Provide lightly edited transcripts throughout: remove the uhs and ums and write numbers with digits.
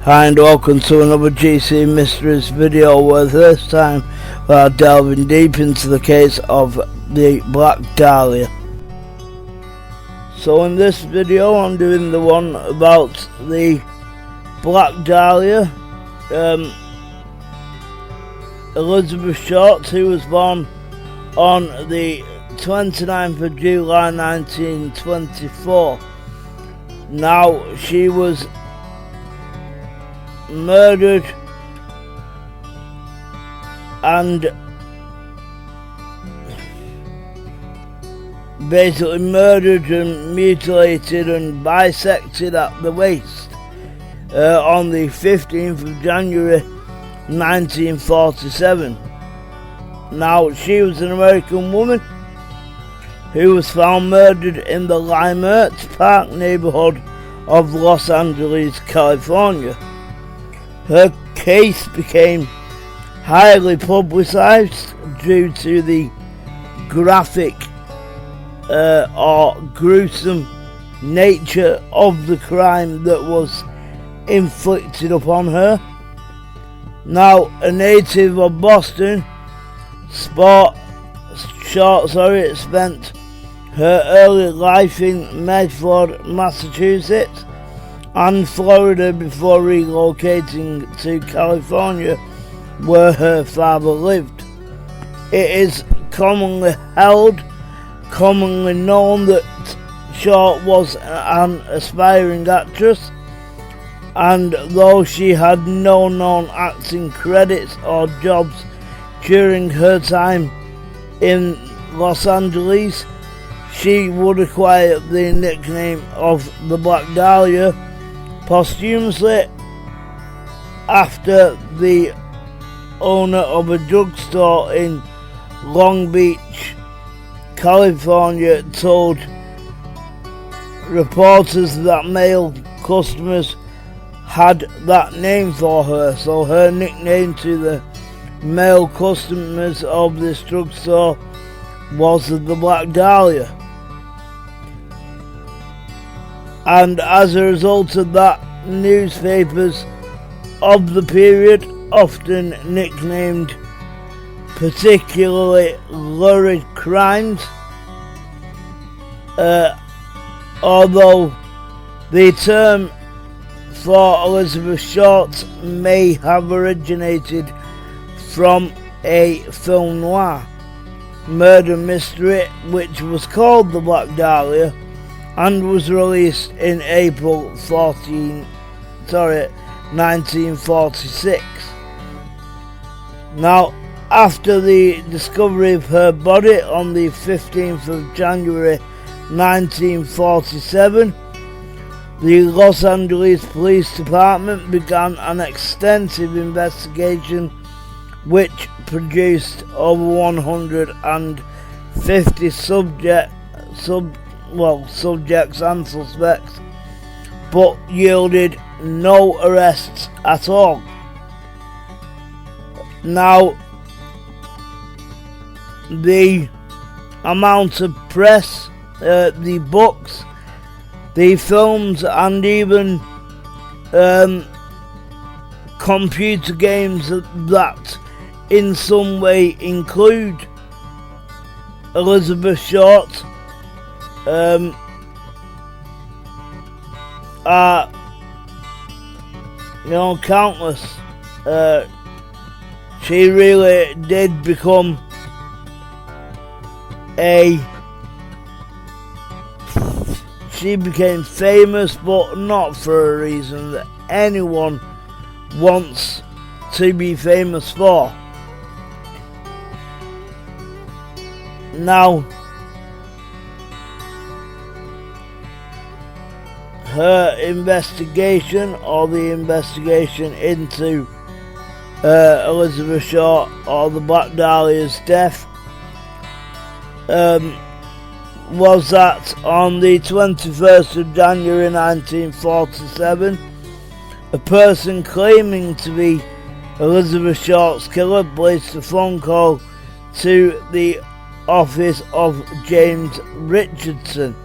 Hi and welcome to another GC Mysteries video, where this time we are delving deep into the case of the Black Dahlia. So in this video I'm doing the one about the Black Dahlia, Elizabeth Short, who was born on the 29th of July 1924. Now, she was murdered and mutilated and bisected at the waist on the 15th of January 1947. Now, she was an American woman who was found murdered in the Limert Park neighborhood of Los Angeles, California. Her case became highly publicized due to the graphic or gruesome nature of the crime that was inflicted upon her. Now, a native of Boston, Short spent her early life in Medford, Massachusetts and Florida before relocating to California, where her father lived. It is commonly known that Short was an aspiring actress, and though she had no known acting credits or jobs during her time in Los Angeles, she would acquire the nickname of the Black Dahlia posthumously after the owner of a drugstore in Long Beach, California, told reporters that male customers had that name for her. So her nickname to the male customers of this drugstore was the Black Dahlia. And as a result of that, newspapers of the period often nicknamed particularly lurid crimes, although the term for Elizabeth Short may have originated from a film noir murder mystery which was called The Black Dahlia and was released in April 1946. Now, after the discovery of her body on the 15th of January 1947, the Los Angeles Police Department began an extensive investigation which produced over 150 subjects and suspects, but yielded no arrests at all. Now, the amount of press, the books, the films, and even computer games that in some way include Elizabeth Short are countless. She really did become she became famous, but not for a reason that anyone wants to be famous for. Now, her investigation, or the investigation into Elizabeth Short or the Black Dahlia's death, was that on the 21st of January 1947, a person claiming to be Elizabeth Short's killer placed a phone call to the office of James Richardson,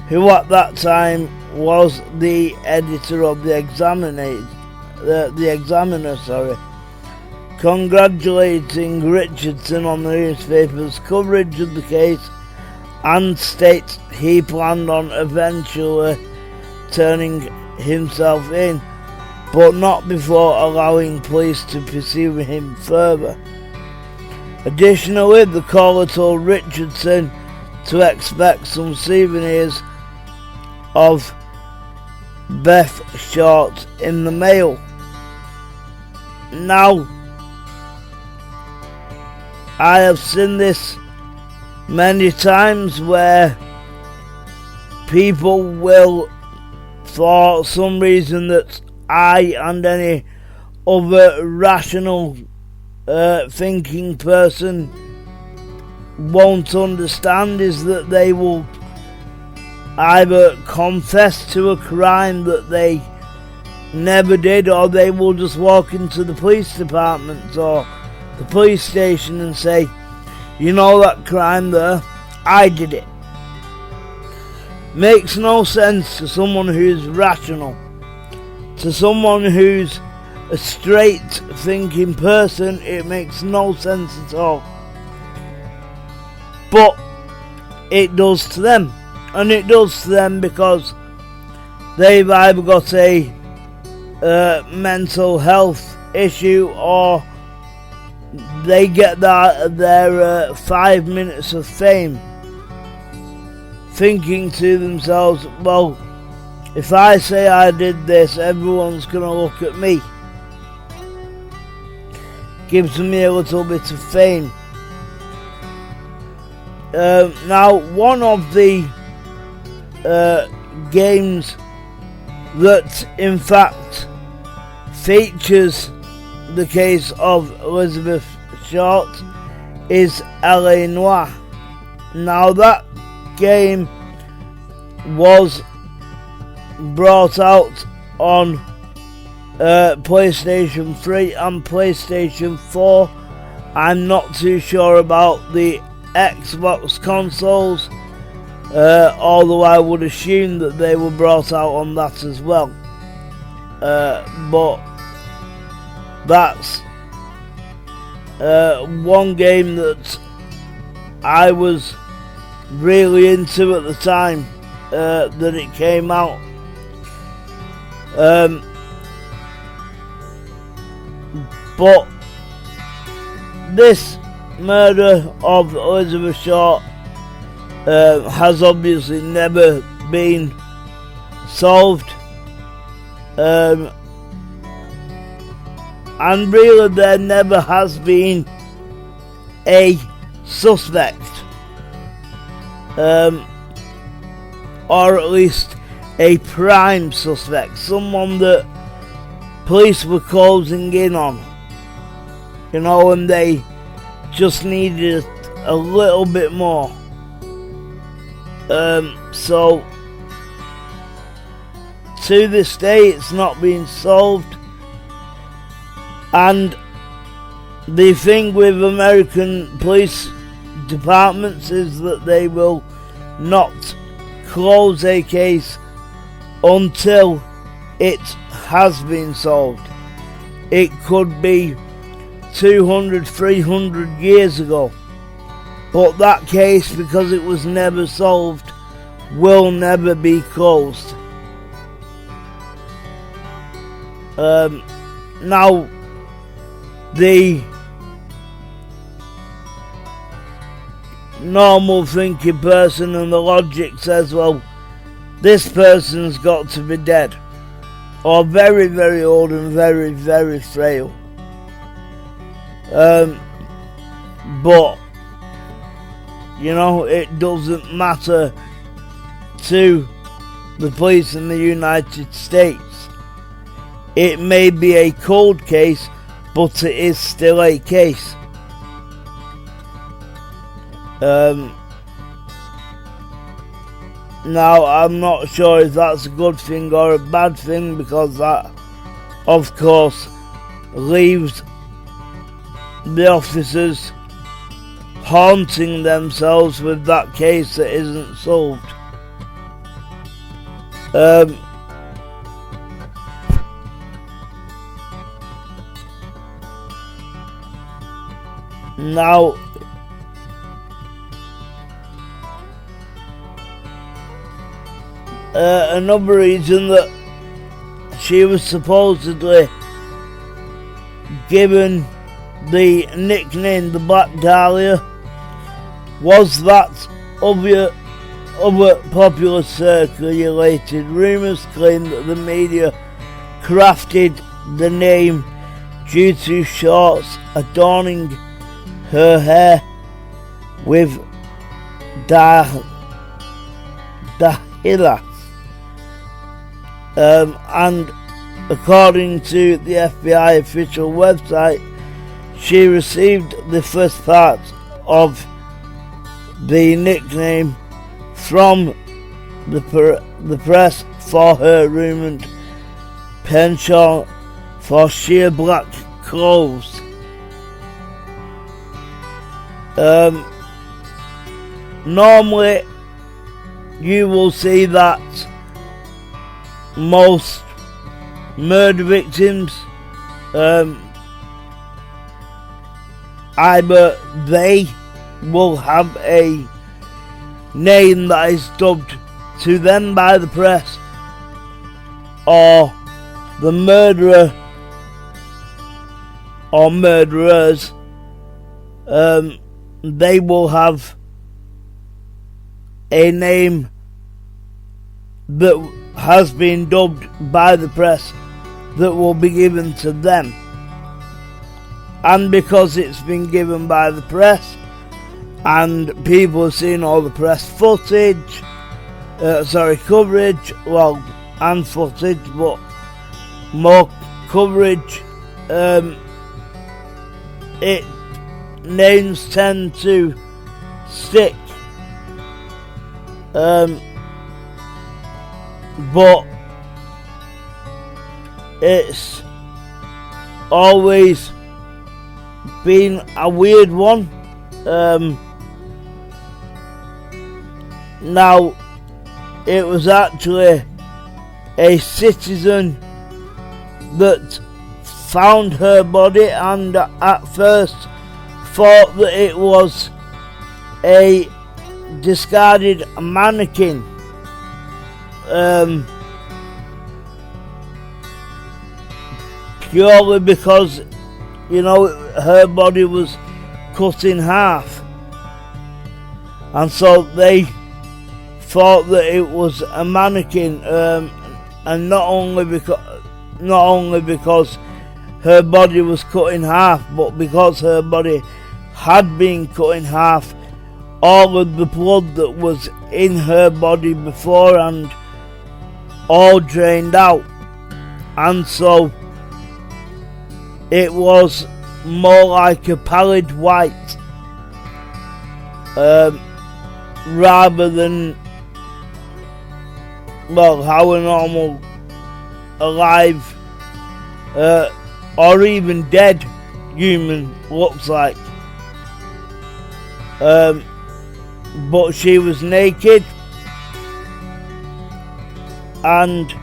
who at that time was the editor of the the Examiner, congratulating Richardson on the newspaper's coverage of the case and states he planned on eventually turning himself in, but not before allowing police to pursue him further. Additionally, the caller told Richardson to expect some souvenirs of Beth Short in the mail. Now, I have seen this many times where people will, for some reason that I and any other rational thinking person won't understand, is that they will either confess to a crime that they never did, or they will just walk into the police department or the police station and say, you know that crime there, I did it. Makes no sense to someone who's rational, to someone who's a straight thinking person. It makes no sense at all, but it does to them. And it does to them because they've either got a mental health issue, or they get their 5 minutes of fame, thinking to themselves, well, if I say I did this, everyone's going to look at me. Gives me a little bit of fame. Now, one of the games that in fact features the case of Elizabeth Short is LA Noire. Now, that game was brought out on PlayStation 3 and PlayStation 4. I'm not too sure about the Xbox consoles, although I would assume that they were brought out on that as well. But that's one game that I was really into at the time that it came out. But this murder of Elizabeth Short has obviously never been solved, and really there never has been a suspect, or at least a prime suspect, someone that police were closing in on, and they just needed a little bit more. So to this day it's not been solved, and the thing with American police departments is that they will not close a case until it has been solved. It could be 200, 300 years ago, but that case, because it was never solved, will never be closed. Now, the normal thinking person and the logic says, well, this person's got to be dead, or very, very old and very, very frail. But it doesn't matter to the police in the United States. It may be a cold case, but it is still a case. Now, I'm not sure if that's a good thing or a bad thing, because that, of course, leaves the officers haunting themselves with that case that isn't solved. Now, another reason that she was supposedly given the nickname the Black Dahlia was that other popular circulated rumours claim that the media crafted the name due to shorts adorning her hair with Dahlia. And according to the FBI official website, she received the first part of the nickname from the press for her rumored penchant for sheer black clothes. Normally, you will see that most murder victims, either they will have a name that is dubbed to them by the press, or the murderer or murderers, they will have a name that has been dubbed by the press that will be given to them. And because it's been given by the press and people have seen all the press footage, coverage, and footage, but more coverage, names tend to stick. But it's always been a weird one. Now, it was actually a citizen that found her body and at first thought that it was a discarded mannequin. Purely because, her body was cut in half, and so they thought that it was a mannequin, and not only because her body was cut in half, but because her body had been cut in half, all of the blood that was in her body beforehand all drained out, and so it was more like a pallid white, rather than how a normal alive or even dead human looks like. But she was naked, and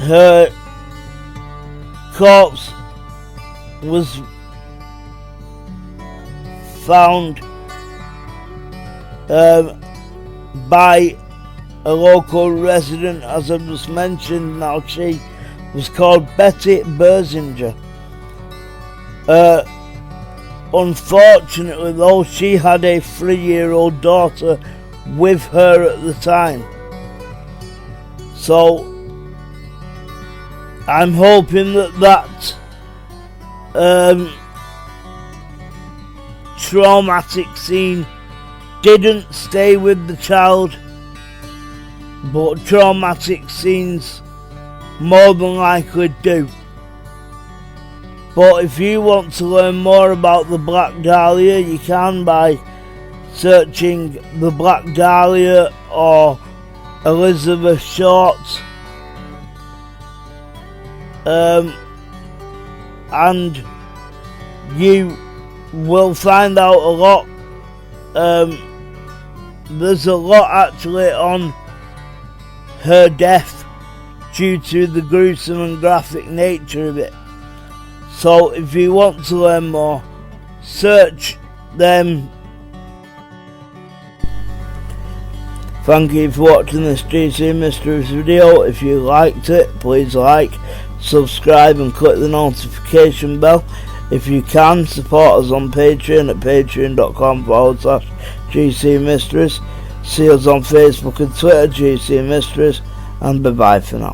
her corpse was found by a local resident, as I just mentioned. Now, she was called Betty Berzinger. Unfortunately, though, she had a 3-year-old daughter with her at the time. So I'm hoping that traumatic scene didn't stay with the child, but traumatic scenes more than likely do. But if you want to learn more about the Black Dahlia, you can by searching the Black Dahlia or Elizabeth Short, and you will find out a lot. There's a lot actually on her death due to the gruesome and graphic nature of it. So if you want to learn more, search them. Thank you for watching this GC Mysteries video. If you liked it, please like, subscribe and click the notification bell. If you can, support us on Patreon at patreon.com/GC Mysteries. See us on Facebook and Twitter, GC Mysteries, and bye bye for now.